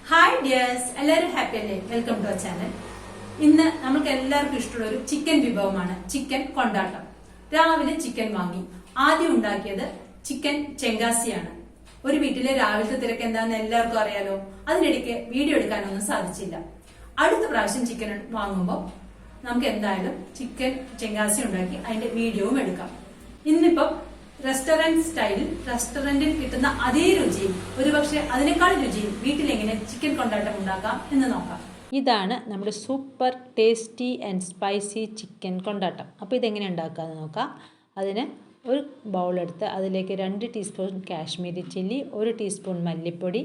Hi dears, എല്ലാവരും happy അല്ലേ? Welcome to our channel. ഇന്ന് നമുക്ക് എല്ലാവർക്കും ഇഷ്ടമുള്ള ഒരു ചിക്കൻ വിഭവമാണ് ചിക്കൻ കൊണ്ടാട്ടം. രാവിലെ ചിക്കൻ വാങ്ങി ആദ്യം ഉണ്ടാക്കിയത് ചിക്കൻ ചെങ്കാസിയാണ്. ഒരു വീട്ടിലെ രാവിലത്തെ തിരക്ക് എന്താണെന്ന് എല്ലാവർക്കും അറിയാലോ. അതിനിടയ്ക്ക് വീഡിയോ എടുക്കാനൊന്നും സാധിച്ചില്ല. അടുത്ത പ്രാവശ്യം ചിക്കൻ വാങ്ങുമ്പോൾ നമുക്ക് എന്തായാലും ചിക്കൻ ചെങ്കാസി ഉണ്ടാക്കി അതിന്റെ വീഡിയോവും എടുക്കാം. ഇന്നിപ്പം റെസ്റ്റോറന്റ് സ്റ്റൈലിൽ റെസ്റ്റോറന്റിൽ കിട്ടുന്ന അതേ രുചിയും ഒരുപക്ഷെ അതിനേക്കാൾ രുചിയും വീട്ടിലെങ്ങനെ ചിക്കൻ കൊണ്ടാട്ടം ഉണ്ടാക്കാം എന്ന് നോക്കാം. ഇതാണ് നമ്മുടെ super tasty and spicy chicken കൊണ്ടാട്ടം. അപ്പോൾ ഇതെങ്ങനെ ഉണ്ടാക്കാമെന്ന് നോക്കാം. അതിന് ഒരു ബൗളെടുത്ത് അതിലേക്ക് 2 ടീസ്പൂൺ കാശ്മീരി ചില്ലി, 1 ടീസ്പൂൺ മല്ലിപ്പൊടി,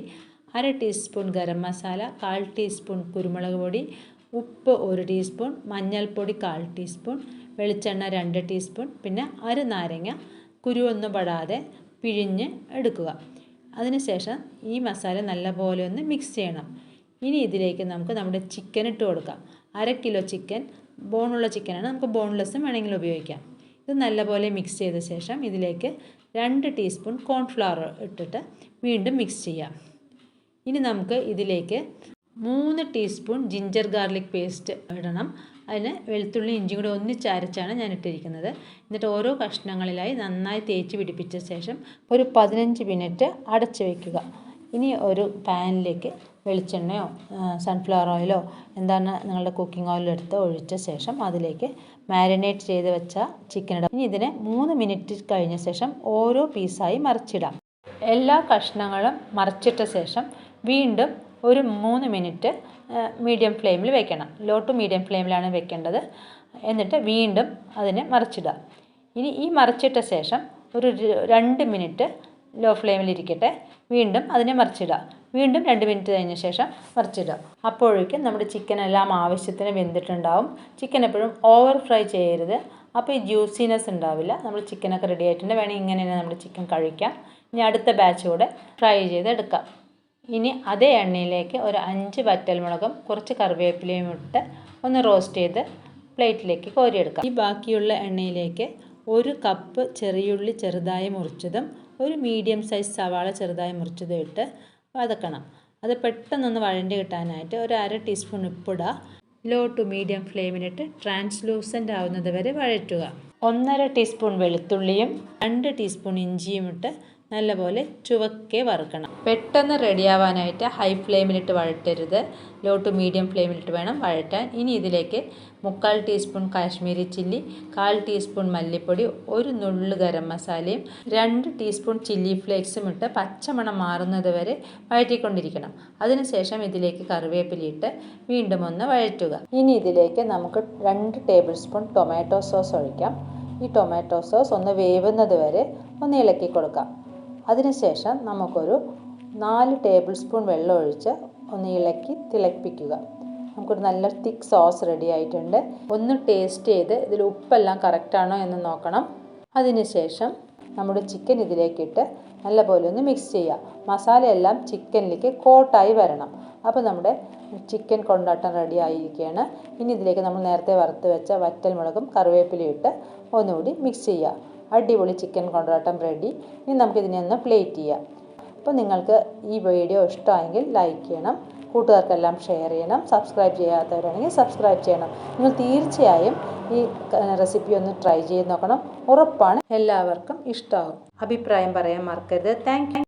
1/2 ടീസ്പൂൺ ഗരം മസാല, 1/4 ടീസ്പൂൺ കുരുമുളക് പൊടി, ഉപ്പ് 1 ടീസ്പൂൺ, മഞ്ഞൾപ്പൊടി 1/4 ടീസ്പൂൺ, വെളിച്ചെണ്ണ 2 ടീസ്പൂൺ, പിന്നെ 1 നാരങ്ങ കുരുവൊന്നും പെടാതെ പിഴിഞ്ഞ് എടുക്കുക. അതിനുശേഷം ഈ മസാല നല്ലപോലെ ഒന്ന് മിക്സ് ചെയ്യണം. ഇനി ഇതിലേക്ക് നമുക്ക് നമ്മുടെ ചിക്കൻ ഇട്ട് കൊടുക്കാം. 1/2 കിലോ ചിക്കൻ ബോണുള്ള ചിക്കനാണ്, നമുക്ക് ബോൺലെസ്സും വേണമെങ്കിൽ ഉപയോഗിക്കാം. ഇത് നല്ലപോലെ മിക്സ് ചെയ്ത ശേഷം ഇതിലേക്ക് 2 ടീസ്പൂൺ കോൺഫ്ലവർ ഇട്ടിട്ട് വീണ്ടും മിക്സ് ചെയ്യാം. ഇനി നമുക്ക് ഇതിലേക്ക് 3 ടീസ്പൂൺ ജിഞ്ചർ ഗാർലിക് പേസ്റ്റ് ഇടണം. അതിന് വെളുത്തുള്ളി ഇഞ്ചി കൂടി ഒന്നിച്ചരച്ചാണ് ഞാൻ ഇട്ടിരിക്കുന്നത്. എന്നിട്ട് ഓരോ കഷ്ണങ്ങളിലായി നന്നായി തേച്ച് പിടിപ്പിച്ച ശേഷം ഒരു 15 മിനിറ്റ് അടച്ചു വയ്ക്കുക. ഇനി ഒരു പാനിലേക്ക് വെളിച്ചെണ്ണയോ സൺഫ്ലവർ ഓയിലോ എന്താണ് നിങ്ങളുടെ കുക്കിംഗ് ഓയിൽ എടുത്ത് ഒഴിച്ച ശേഷം അതിലേക്ക് മാരിനേറ്റ് ചെയ്ത് വെച്ച ചിക്കൻ ഇടാം. ഇനി ഇതിനെ 3 മിനിറ്റ് കഴിഞ്ഞ ശേഷം ഓരോ പീസായി മറിച്ചിടാം. എല്ലാ കഷ്ണങ്ങളും മറിച്ചിട്ട ശേഷം വീണ്ടും ഒരു 3 മിനിറ്റ് മീഡിയം ഫ്ലെയിമിൽ വെക്കണം. ലോ ടു മീഡിയം ഫ്ലെയിമിലാണ് വെക്കേണ്ടത്. എന്നിട്ട് വീണ്ടും അതിനെ മറിച്ചിടുക. ഇനി ഈ മറിച്ചിട്ട ശേഷം ഒരു 2 മിനിറ്റ് ലോ ഫ്ലെയിമിലിരിക്കട്ടെ. വീണ്ടും അതിനെ മറിച്ചിടുക. വീണ്ടും 2 മിനിറ്റ് കഴിഞ്ഞ ശേഷം മറിച്ചിടുക. അപ്പോഴേക്കും നമ്മുടെ ചിക്കൻ എല്ലാം ആവശ്യത്തിന് വെന്തിട്ടുണ്ടാവും. ചിക്കൻ എപ്പോഴും ഓവർ ഫ്രൈ ചെയ്യരുത്, അപ്പോൾ ഈ ജ്യൂസിനെസ് ഉണ്ടാവില്ല. നമ്മൾ ചിക്കനൊക്കെ റെഡി ആയിട്ടുണ്ട്. വേണമെങ്കിൽ ഇങ്ങനെ തന്നെ നമ്മുടെ ചിക്കൻ കഴിക്കാം. ഇനി അടുത്ത ബാച്ച് കൂടെ ഫ്രൈ ചെയ്തെടുക്കാം. ഇനി അതേ എണ്ണയിലേക്ക് ഒരു 5 വറ്റൽമുളകും കുറച്ച് കറിവേപ്പിലയും ഇട്ട് ഒന്ന് റോസ്റ്റ് ചെയ്ത് പ്ലേറ്റിലേക്ക് കോരിയെടുക്കാം. ഈ ബാക്കിയുള്ള എണ്ണയിലേക്ക് 1 കപ്പ് ചെറിയുള്ളി ചെറുതായി മുറിച്ചതും 1 മീഡിയം സൈസ് സവാള ചെറുതായി മുറിച്ചതും ഇട്ട് വതക്കണം. അത് പെട്ടെന്നൊന്ന് വഴണ്ടി കിട്ടാനായിട്ട് ഒരു 1/2 ടീസ്പൂൺ ഉപ്പിടുക. ലോ ടു മീഡിയം ഫ്ലെയിമിലിട്ട് ട്രാൻസ്ലൂസൻ്റ് ആവുന്നത് വരെ വഴറ്റുക. 1/2 ടീസ്പൂൺ വെളുത്തുള്ളിയും 2 ടീസ്പൂൺ ഇഞ്ചിയും ഇട്ട് നല്ലപോലെ ചുവക്കെ വറുക്കണം. പെട്ടെന്ന് റെഡിയാവാനായിട്ട് ഹൈ ഫ്ലെയിമിലിട്ട് വഴറ്റരുത്, ലോ ടു മീഡിയം ഫ്ലെയിമിലിട്ട് വേണം വഴറ്റാൻ. ഇനി ഇതിലേക്ക് 3/4 ടീസ്പൂൺ കാശ്മീരി ചില്ലി, 1/4 ടീസ്പൂൺ മല്ലിപ്പൊടി, 1 നുള്ളു ഗരം മസാലയും 2 ടീസ്പൂൺ ചില്ലി ഫ്ലേക്സും ഇട്ട് പച്ചമണം മാറുന്നത് വരെ വഴറ്റിക്കൊണ്ടിരിക്കണം. അതിനുശേഷം ഇതിലേക്ക് കറിവേപ്പിലയിട്ട് വീണ്ടും ഒന്ന് വഴറ്റുക. ഇനി ഇതിലേക്ക് നമുക്ക് 2 ടേബിൾ സ്പൂൺ ടൊമാറ്റോ സോസ് ഒഴിക്കാം. ഈ ടൊമാറ്റോ സോസ് ഒന്ന് വേവുന്നത് വരെ ഒന്ന് ഇളക്കി കൊടുക്കാം. അതിനുശേഷം നമുക്കൊരു 4 ടേബിൾ സ്പൂൺ വെള്ളം ഒഴിച്ച് ഒന്ന് ഇളക്കി തിളപ്പിക്കുക. നമുക്കൊരു നല്ല തിക്ക് സോസ് റെഡി ആയിട്ടുണ്ട്. ഒന്ന് ടേസ്റ്റ് ചെയ്ത് ഇതിൽ ഉപ്പെല്ലാം കറക്റ്റാണോ എന്ന് നോക്കണം. അതിനുശേഷം നമ്മുടെ ചിക്കൻ ഇതിലേക്കിട്ട് നല്ലപോലെ ഒന്ന് മിക്സ് ചെയ്യുക. മസാലയെല്ലാം ചിക്കനിലേക്ക് കോട്ടായി വരണം. അപ്പോൾ നമ്മുടെ ചിക്കൻ കൊണ്ടാട്ടം റെഡി ആയിരിക്കുകയാണ്. ഇനി ഇതിലേക്ക് നമ്മൾ നേരത്തെ വറുത്ത് വെച്ച വറ്റൽമുളകും കറിവേപ്പിലയും ഇട്ട് ഒന്നുകൂടി മിക്സ് ചെയ്യുക. അടിപൊളി ചിക്കൻ കൊണ്ടാട്ടം റെഡി. ഇനി നമുക്കിതിനെ ഒന്ന് പ്ലേറ്റ് ചെയ്യാം. അപ്പോൾ നിങ്ങൾക്ക് ഈ വീഡിയോ ഇഷ്ടമായെങ്കിൽ ലൈക്ക് ചെയ്യണം, കൂട്ടുകാർക്കെല്ലാം ഷെയർ ചെയ്യണം, സബ്സ്ക്രൈബ് ചെയ്യാത്തവരാണെങ്കിൽ സബ്സ്ക്രൈബ് ചെയ്യണം. നിങ്ങൾ തീർച്ചയായും ഈ റെസിപ്പി ഒന്ന് ട്രൈ ചെയ്ത് നോക്കണം. ഉറപ്പാണ് എല്ലാവർക്കും ഇഷ്ടമാകും. അഭിപ്രായം പറയാൻ മറക്കരുത്. Thank you.